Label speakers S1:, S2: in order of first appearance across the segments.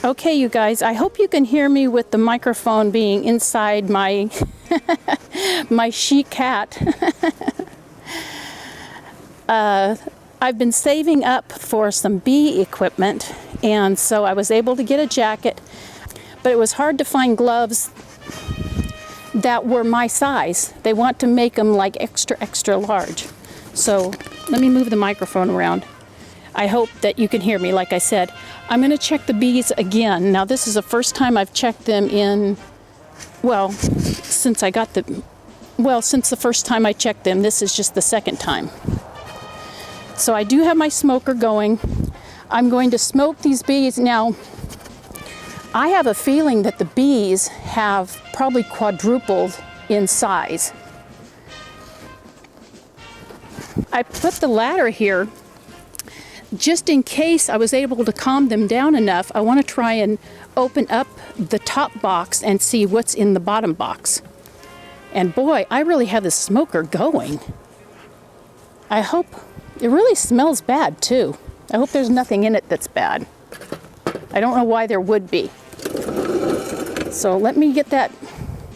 S1: Okay, you guys, I hope you can hear me with the microphone being inside my my she cat. I've been saving up for some bee equipment, and so I was able to get a jacket, but it was hard to find gloves that were my size. They want to make them like extra large. So let me move the microphone around. I hope that you can hear me. Like I said, I'm going to check the bees again. Now this is the first time I've checked them in, well, since the first time I checked them. This is just the second time. So I do have my smoker going. I'm going to smoke these bees. Now, I have a feeling that the bees have probably quadrupled in size. I put the ladder here just in case I was able to calm them down enough. I want to try and open up the top box and see what's in the bottom box. And boy, I really have this smoker going. I hope it really smells bad too. I hope there's nothing in it that's bad. I don't know why there would be. So let me get that.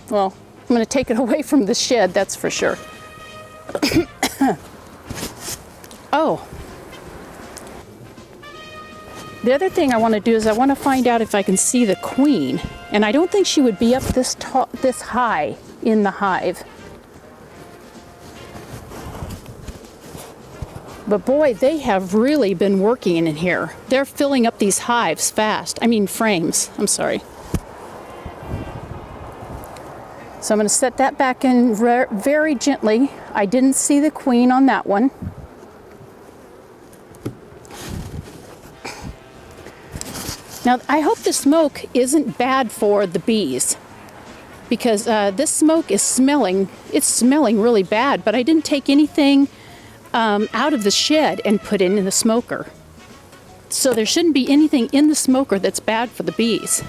S1: Well, I'm going to take it away from the shed, that's for sure. Oh. The other thing I want to do is I want to find out if I can see the queen. And I don't think she would be up this high in the hive. But boy, they have really been working in here. They're filling up these hives fast. I mean frames, I'm sorry. So I'm going to set that back in very gently. I didn't see the queen on that one. Now, I hope the smoke isn't bad for the bees, because this smoke is smelling really bad, but I didn't take anything out of the shed and put it in the smoker. So there shouldn't be anything in the smoker that's bad for the bees.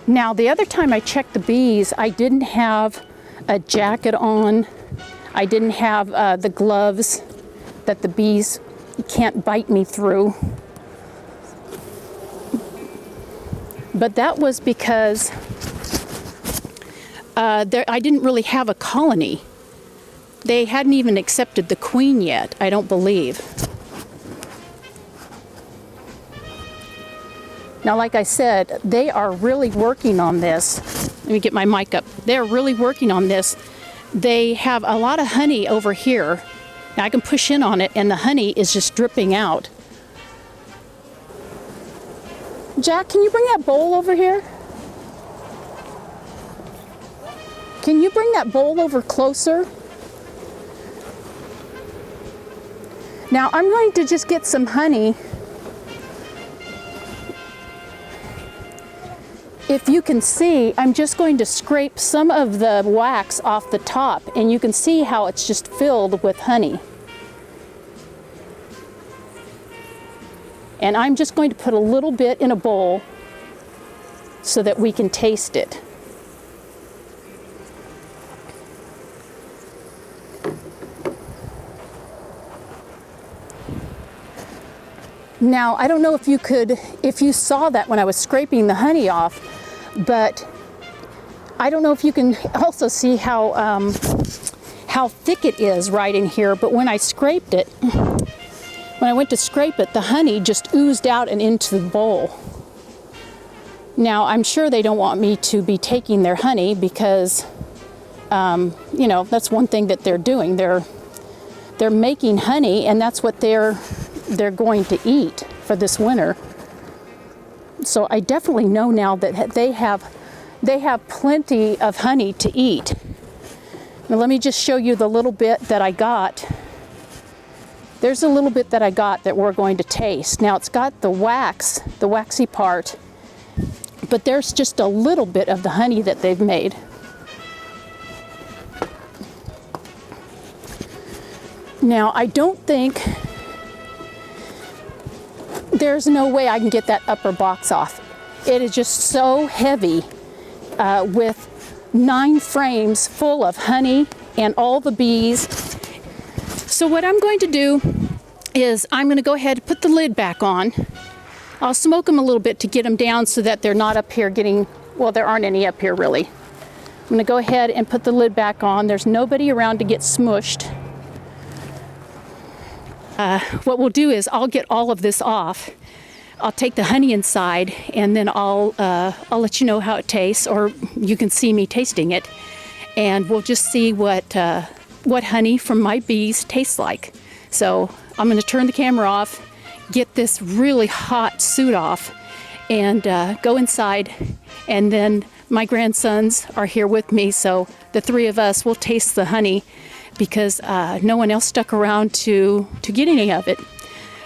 S1: Now, the other time I checked the bees, I didn't have a jacket on. I didn't have the gloves that the bees can't bite me through. But that was because I didn't really have a colony. They hadn't even accepted the queen yet, I don't believe. Now, like I said, they are really working on this. Let me get my mic up. They're really working on this. They have a lot of honey over here. Now I can push in on it and the honey is just dripping out. Jack, can you bring that bowl over here? Can you bring that bowl over closer? Now I'm going to just get some honey. If you can see, I'm just going to scrape some of the wax off the top, and you can see how it's just filled with honey. And I'm just going to put a little bit in a bowl so that we can taste it. Now, I don't know if you saw that when I was scraping the honey off, but I don't know if you can also see how thick it is right in here. But when I scraped it, when I went to scrape it, the honey just oozed out and into the bowl. Now, I'm sure they don't want me to be taking their honey because, you know, that's one thing that they're doing. They're making honey, and that's what they're going to eat for this winter. So I definitely know now that they have plenty of honey to eat. Now let me just show you the little bit that I got. There's a little bit that I got that we're going to taste. Now it's got the wax, the waxy part, but there's just a little bit of the honey that they've made. Now I don't think, there's no way I can get that upper box off. It is just so heavy with 9 frames full of honey and all the bees. So what I'm going to do is I'm going to go ahead and put the lid back on. I'll smoke them a little bit to get them down so that they're not up here getting, well, there aren't any up here really. I'm going to go ahead and put the lid back on. There's nobody around to get smushed. What we'll do is I'll get all of this off. I'll take the honey inside, and then I'll let you know how it tastes, or you can see me tasting it, and we'll just see what honey from my bees tastes like. So I'm going to turn the camera off, get this really hot suit off, and go inside, and then my grandsons are here with me, so the 3 of us will taste the honey because no one else stuck around to get any of it.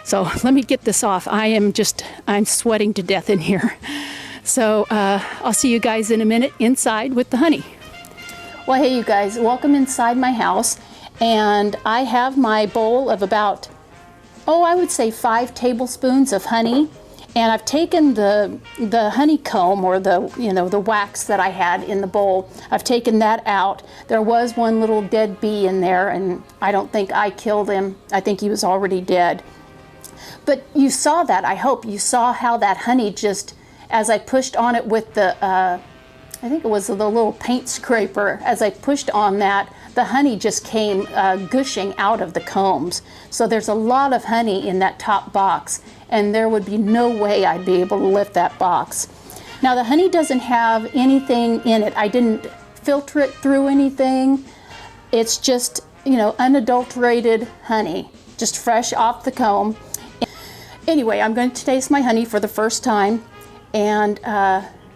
S1: So let me get this off. I'm sweating to death in here. So I'll see you guys in a minute inside with the honey. Well, hey you guys, welcome inside my house. And I have my bowl of about, I would say 5 tablespoons of honey. And I've taken the honeycomb, or the wax that I had in the bowl. I've taken that out. There was one little dead bee in there, and I don't think I killed him. I think he was already dead. But you saw that, I hope. You saw how that honey just, as I pushed on it with the, I think it was the little paint scraper, as I pushed on that, the honey just came gushing out of the combs. So there's a lot of honey in that top box, and there would be no way I'd be able to lift that box. Now the honey doesn't have anything in it. I didn't filter it through anything. It's just, unadulterated honey, just fresh off the comb. Anyway, I'm going to taste my honey for the first time, and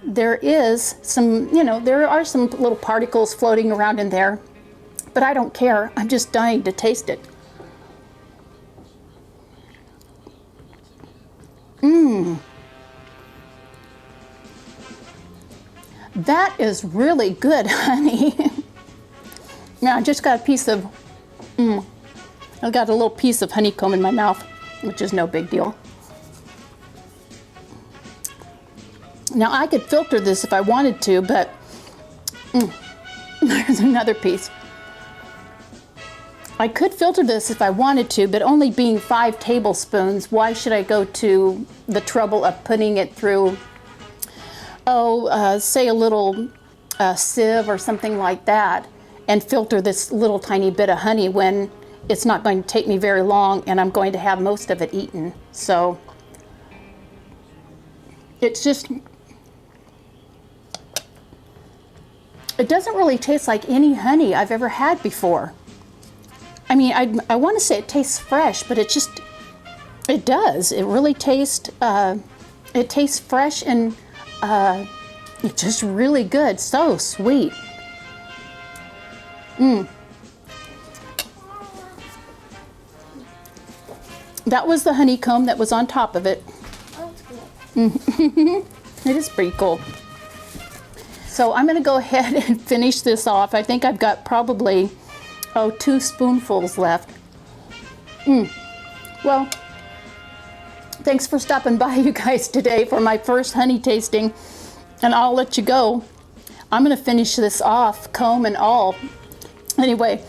S1: there is some, there are some little particles floating around in there, but I don't care. I'm just dying to taste it. That is really good honey. Now I just got a piece of, I got a little piece of honeycomb in my mouth, which is no big deal. Now I could filter this if I wanted to, but there's another piece. I could filter this if I wanted to, but only being 5 tablespoons, why should I go to the trouble of putting it through, say a little sieve or something like that, and filter this little tiny bit of honey when it's not going to take me very long and I'm going to have most of it eaten. So it's just, it doesn't really taste like any honey I've ever had before. I mean, I want to say it tastes fresh, but it does. It really tastes, it tastes fresh, and it's just really good. So sweet. That was the honeycomb that was on top of it. It is pretty cool. So I'm going to go ahead and finish this off. I think I've got probably 2 spoonfuls left. Well, thanks for stopping by, you guys, today for my first honey tasting, and I'll let you go. I'm going to finish this off, comb and all. Anyway,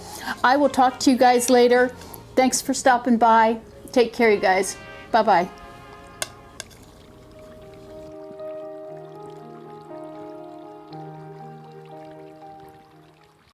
S1: I will talk to you guys later. Thanks for stopping by. Take care, you guys. Bye-bye.